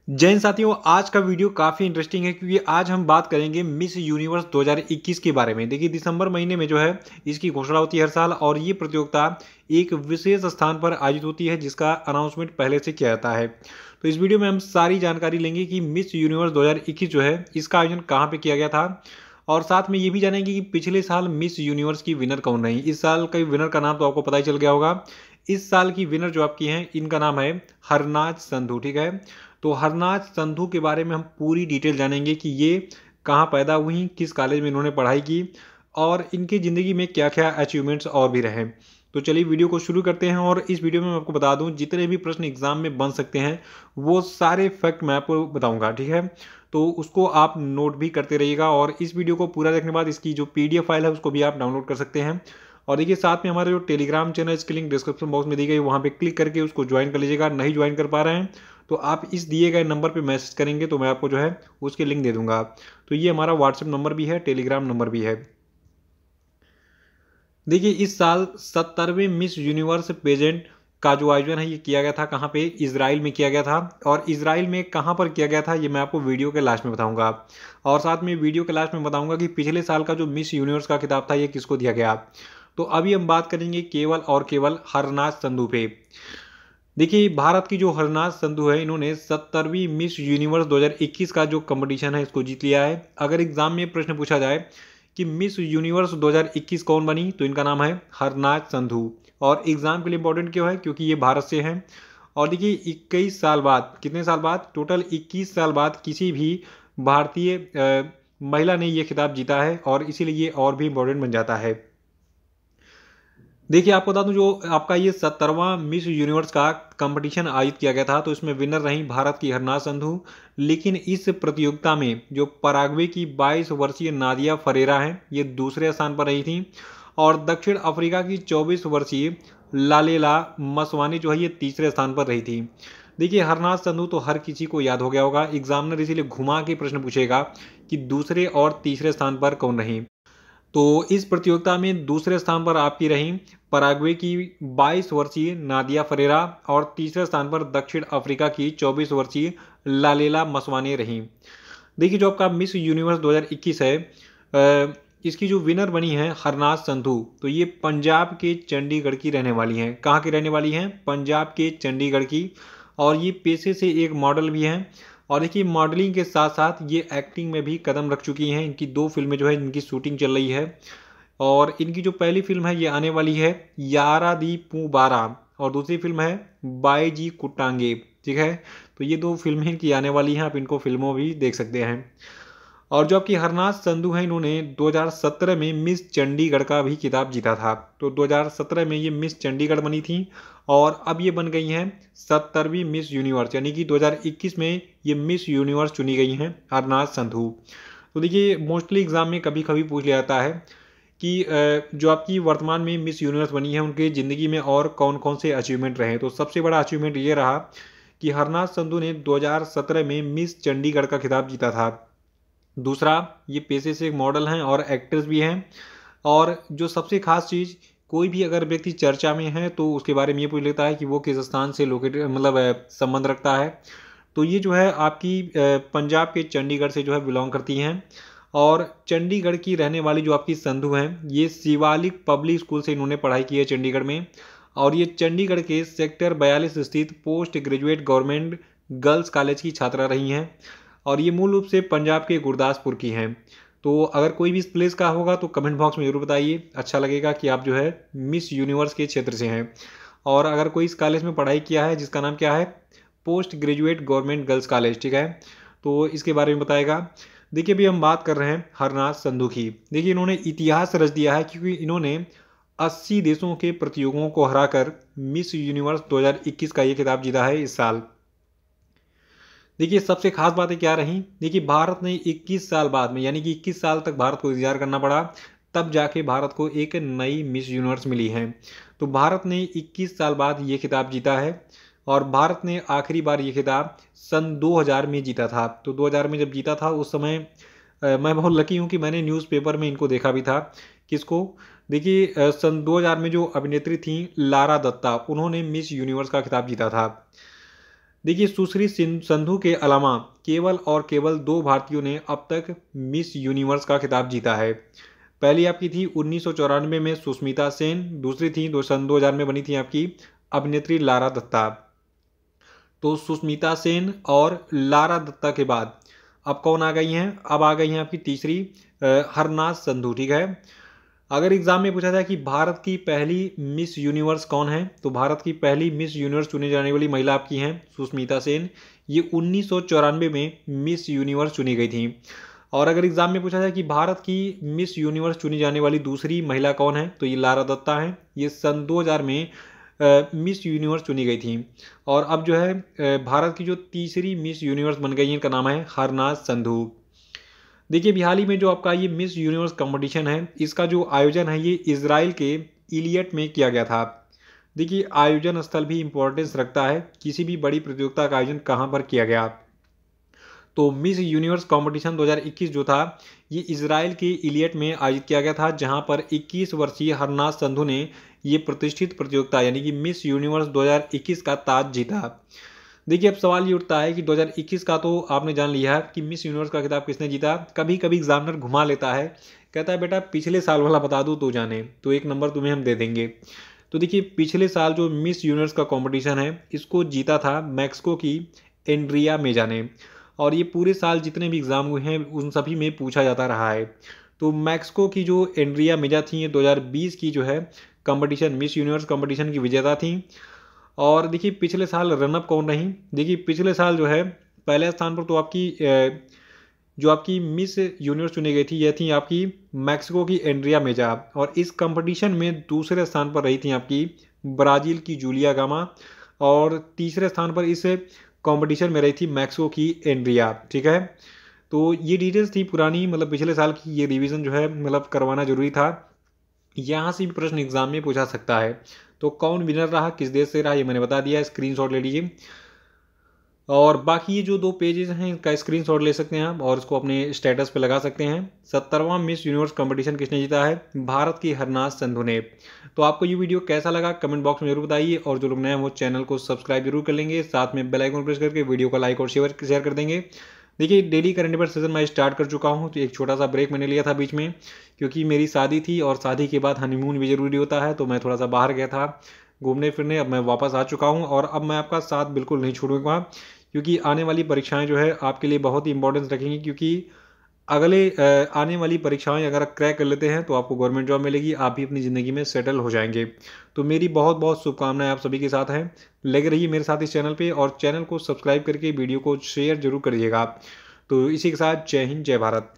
जैन साथियों, आज का वीडियो काफ़ी इंटरेस्टिंग है क्योंकि आज हम बात करेंगे मिस यूनिवर्स 2021 के बारे में। देखिए, दिसंबर महीने में जो है इसकी घोषणा होती है हर साल और ये प्रतियोगिता एक विशेष स्थान पर आयोजित होती है जिसका अनाउंसमेंट पहले से किया जाता है। तो इस वीडियो में हम सारी जानकारी लेंगे कि मिस यूनिवर्स 2021 जो है इसका आयोजन कहाँ पे किया गया था और साथ में ये भी जानेंगे कि पिछले साल मिस यूनिवर्स की विनर कौन रही। इस साल का विनर का नाम तो आपको पता ही चल गया होगा। इस साल की विनर जो आपकी हैं इनका नाम है हरनाज संधू। ठीक है, तो हरनाज संधू के बारे में हम पूरी डिटेल जानेंगे कि ये कहाँ पैदा हुई, किस कॉलेज में इन्होंने पढ़ाई की और इनकी ज़िंदगी में क्या क्या अचीवमेंट्स और भी रहे। तो चलिए वीडियो को शुरू करते हैं और इस वीडियो में मैं आपको बता दूं जितने भी प्रश्न एग्जाम में बन सकते हैं वो सारे फैक्ट मैं आपको बताऊंगा। ठीक है, तो उसको आप नोट भी करते रहिएगा और इस वीडियो को पूरा देखने के बाद इसकी जो PDF फाइल है उसको भी आप डाउनलोड कर सकते हैं। और देखिए, साथ में हमारा जो टेलीग्राम चैनल इसकी लिंक डिस्क्रिप्शन बॉक्स में दी गई, वहाँ पे क्लिक करके उसको ज्वाइन कर लीजिएगा। नहीं ज्वाइन कर पा रहे हैं तो आप इस दिए गए नंबर पे मैसेज करेंगे तो मैं आपको जो है उसके लिंक दे दूंगा। तो ये हमारा व्हाट्सएप नंबर भी है, टेलीग्राम नंबर भी है। देखिए, इस साल 70वें मिस यूनिवर्स पेजेंट का जो आयोजन है ये किया गया था कहाँ पे, इजराइल में किया गया था। और इजराइल में कहाँ पर किया गया था ये मैं आपको वीडियो के लास्ट में बताऊंगा। और साथ में वीडियो के लास्ट में बताऊंगा कि पिछले साल का जो मिस यूनिवर्स का खिताब था ये किसको दिया गया। तो अभी हम बात करेंगे केवल और केवल हरनाज संधू पे। देखिए, भारत की जो हरनाज संधू है इन्होंने 70वीं मिस यूनिवर्स 2021 का जो कंपटीशन है इसको जीत लिया है। अगर एग्जाम में प्रश्न पूछा जाए कि मिस यूनिवर्स 2021 कौन बनी तो इनका नाम है हरनाज संधू। और एग्जाम के लिए इंपॉर्टेंट क्यों है, क्योंकि ये भारत से हैं। और देखिए, 21 साल बाद, कितने साल बाद, टोटल 21 साल बाद किसी भी भारतीय महिला ने ये खिताब जीता है और इसीलिए ये और भी इंपॉर्टेंट बन जाता है। देखिए, आपको बता दूं जो आपका ये 70वां मिस यूनिवर्स का कंपटीशन आयोजित किया गया था तो इसमें विनर रही भारत की हरनाज संधू। लेकिन इस प्रतियोगिता में जो पराग्वे की 22 वर्षीय नादिया फरेरा हैं ये दूसरे स्थान पर रही थी और दक्षिण अफ्रीका की 24 वर्षीय लालेला मसवानी जो है ये तीसरे स्थान पर रही थी। देखिए, हरनाज संधू तो हर किसी को याद हो गया होगा, एग्जामिनर इसीलिए घुमा के प्रश्न पूछेगा कि दूसरे और तीसरे स्थान पर कौन रही। तो इस प्रतियोगिता में दूसरे स्थान पर आपकी रही पराग्वे की 22 वर्षीय नादिया फरेरा और तीसरे स्थान पर दक्षिण अफ्रीका की 24 वर्षीय लालेला मसवानी रही। देखिए, जो आपका मिस यूनिवर्स 2021 है इसकी जो विनर बनी है हरनाज संधू, तो ये पंजाब के चंडीगढ़ की रहने वाली हैं। कहाँ की रहने वाली हैं? पंजाब के चंडीगढ़ की। और ये पेशे से एक मॉडल भी हैं और देखिए, मॉडलिंग के साथ साथ ये एक्टिंग में भी कदम रख चुकी हैं। इनकी 2 फिल्में जो है इनकी शूटिंग चल रही है और इनकी जो पहली फिल्म है ये आने वाली है यारा दी पूबारा और दूसरी फिल्म है बाईजी कुट्टांगे। ठीक है, तो ये 2 फिल्में इनकी आने वाली हैं, आप इनको फिल्मों भी देख सकते हैं। और जो आपकी हरनाज संधू हैं इन्होंने 2017 में मिस चंडीगढ़ का भी खिताब जीता था। तो 2017 में ये मिस चंडीगढ़ बनी थी और अब ये बन गई हैं 70वीं मिस यूनिवर्स, यानी कि 2021 में ये मिस यूनिवर्स चुनी गई हैं हरनाज संधू। तो देखिए, मोस्टली एग्जाम में कभी कभी पूछ लिया जाता है कि जो आपकी वर्तमान में मिस यूनिवर्स बनी है उनके ज़िंदगी में और कौन कौन से अचीवमेंट रहे। तो सबसे बड़ा अचीवमेंट ये रहा कि हरनाज संधू ने 2017 में मिस चंडीगढ़ का खिताब जीता था। दूसरा, ये पेशे से एक मॉडल हैं और एक्ट्रेस भी हैं। और जो सबसे खास चीज़, कोई भी अगर व्यक्ति चर्चा में है तो उसके बारे में ये पूछ लेता है कि वो किस स्थान से लोकेटेड मतलब संबंध रखता है। तो ये जो है आपकी पंजाब के चंडीगढ़ से जो है बिलोंग करती हैं। और चंडीगढ़ की रहने वाली जो आपकी संधू हैं ये शिवालिक पब्लिक स्कूल से इन्होंने पढ़ाई की है चंडीगढ़ में। और ये चंडीगढ़ के सेक्टर 42 स्थित post graduate government girls college की छात्रा रही हैं और ये मूल रूप से पंजाब के गुरदासपुर की हैं। तो अगर कोई भी इस प्लेस का होगा तो कमेंट बॉक्स में ज़रूर बताइए, अच्छा लगेगा कि आप जो है मिस यूनिवर्स के क्षेत्र से हैं। और अगर कोई इस कॉलेज में पढ़ाई किया है जिसका नाम क्या है, post graduate government girls college. ठीक है, तो इसके बारे में बताएगा। देखिए, अभी हम बात कर रहे हैं हरनाज संधू की। देखिए, इन्होंने इतिहास रच दिया है क्योंकि इन्होंने 80 देशों के प्रतियोगियों को हराकर मिस यूनिवर्स 2021 का ये खिताब जीता है इस साल। देखिए, सबसे खास बातें क्या रही, देखिए भारत ने 21 साल बाद में, यानी कि 21 साल तक भारत को इंतजार करना पड़ा, तब जाके भारत को एक नई मिस यूनिवर्स मिली है। तो भारत ने 21 साल बाद ये खिताब जीता है और भारत ने आखिरी बार ये खिताब सन 2000 में जीता था। तो 2000 में जब जीता था उस समय मैं बहुत लकी हूँ कि मैंने न्यूज़पेपर में इनको देखा भी था। किसको? देखिए, सन 2000 में जो अभिनेत्री थी लारा दत्ता, उन्होंने मिस यूनिवर्स का खिताब जीता था। देखिए सुश्री संधू के अलावा केवल और केवल 2 भारतीयों ने अब तक मिस यूनिवर्स का खिताब जीता है। पहली आपकी थी 1994 में सुष्मिता सेन, दूसरी थी सन 2000 में बनी थी आपकी अभिनेत्री लारा दत्ता। तो सुष्मिता सेन और लारा दत्ता के बाद अब कौन आ गई हैं? अब आ गई हैं आपकी तीसरी हरनाज संधू। ठीक है। अगर एग्जाम में पूछा जाए कि भारत की पहली मिस यूनिवर्स कौन है, तो भारत की पहली मिस यूनिवर्स चुनी जाने वाली महिला आपकी हैं सुष्मिता सेन। ये 1994 में मिस यूनिवर्स चुनी गई थी। और अगर एग्जाम में पूछा जाए कि भारत की मिस यूनिवर्स चुनी जाने वाली दूसरी महिला कौन है, तो ये लारा दत्ता है। ये सन 2000 में मिस यूनिवर्स चुनी गई थी। और अब जो है भारत की जो तीसरी मिस यूनिवर्स बन गई है, इनका नाम है हरनाज संधू। देखिए हाल ही में जो आपका ये मिस यूनिवर्स कंपटीशन है, इसका जो आयोजन है ये इजराइल के इलियट में किया गया था। देखिए आयोजन स्थल भी इम्पोर्टेंस रखता है, किसी भी बड़ी प्रतियोगिता का आयोजन कहाँ पर किया गया। तो मिस यूनिवर्स कंपटीशन 2021 जो था ये इजराइल के इलियट में आयोजित किया गया था, जहां पर 21 वर्षीय हरनाज संधू ने ये प्रतिष्ठित प्रतियोगिता यानी कि मिस यूनिवर्स 2021 का ताज जीता। देखिए अब सवाल ये उठता है कि 2021 का तो आपने जान लिया है कि मिस यूनिवर्स का खिताब किसने जीता। कभी कभी एग्जामिनर घुमा लेता है, कहता है बेटा पिछले साल वाला बता दूँ तो जाने, तो 1 नंबर तुम्हें हम दे देंगे। तो देखिए पिछले साल जो मिस यूनिवर्स का कॉम्पिटिशन है इसको जीता था मैक्सिको की एंड्रिया मेजा ने। और ये पूरे साल जितने भी एग्ज़ाम हुए हैं उन सभी में पूछा जाता रहा है। तो मैक्सिको की जो एंड्रिया मेजा थी ये 2020 की जो है कंपटीशन मिस यूनिवर्स कंपटीशन की विजेता थी। और देखिए पिछले साल रनअप कौन रही। देखिए पिछले साल जो है पहले स्थान पर तो आपकी जो आपकी मिस यूनिवर्स चुनी गई थी यह थी आपकी मैक्सिको की एंड्रिया मेजा। और इस कंपटीशन में दूसरे स्थान पर रही थी आपकी ब्राज़ील की जूलिया गामा। और तीसरे स्थान पर इस कंपटीशन में रही थी मैक्सिको की एंड्रिया। ठीक है। तो ये डिटेल्स थी पुरानी, मतलब पिछले साल की, ये रिवीजन जो है मतलब करवाना जरूरी था। यहाँ से भी प्रश्न एग्जाम में पूछा सकता है। तो कौन विनर रहा, किस देश से रहा, ये मैंने बता दिया, स्क्रीनशॉट ले लीजिए। और बाकी ये जो 2 पेजेस हैं इनका स्क्रीनशॉट ले सकते हैं आप और इसको अपने स्टेटस पे लगा सकते हैं। 70वां मिस यूनिवर्स कंपटीशन किसने जीता है? भारत की हरनाज संधू ने। तो आपको ये वीडियो कैसा लगा कमेंट बॉक्स में जरूर बताइए, और जो लोग नए हैं वो चैनल को सब्सक्राइब जरूर कर लेंगे, साथ में बेल आइकन प्रेस करके वीडियो को लाइक और शेयर कर देंगे। देखिए डेली करंट अफेयर सेशन मैं स्टार्ट कर चुका हूँ, तो एक छोटा सा ब्रेक मैंने लिया था बीच में, क्योंकि मेरी शादी थी और शादी के बाद हनीमून भी जरूरी होता है, तो मैं थोड़ा सा बाहर गया था घूमने फिरने। अब मैं वापस आ चुका हूँ और अब मैं आपका साथ बिल्कुल नहीं छोड़ूंगा, क्योंकि आने वाली परीक्षाएं जो है आपके लिए बहुत ही इंपॉर्टेंस रखेंगी। क्योंकि अगले आने वाली परीक्षाएं अगर आप क्रैक कर लेते हैं तो आपको गवर्नमेंट जॉब मिलेगी, आप भी अपनी ज़िंदगी में सेटल हो जाएंगे। तो मेरी बहुत बहुत शुभकामनाएं आप सभी के साथ हैं। लगे रहिए मेरे साथ इस चैनल पे और चैनल को सब्सक्राइब करके वीडियो को शेयर जरूर करिएगा। तो इसी के साथ जय हिंद जय भारत।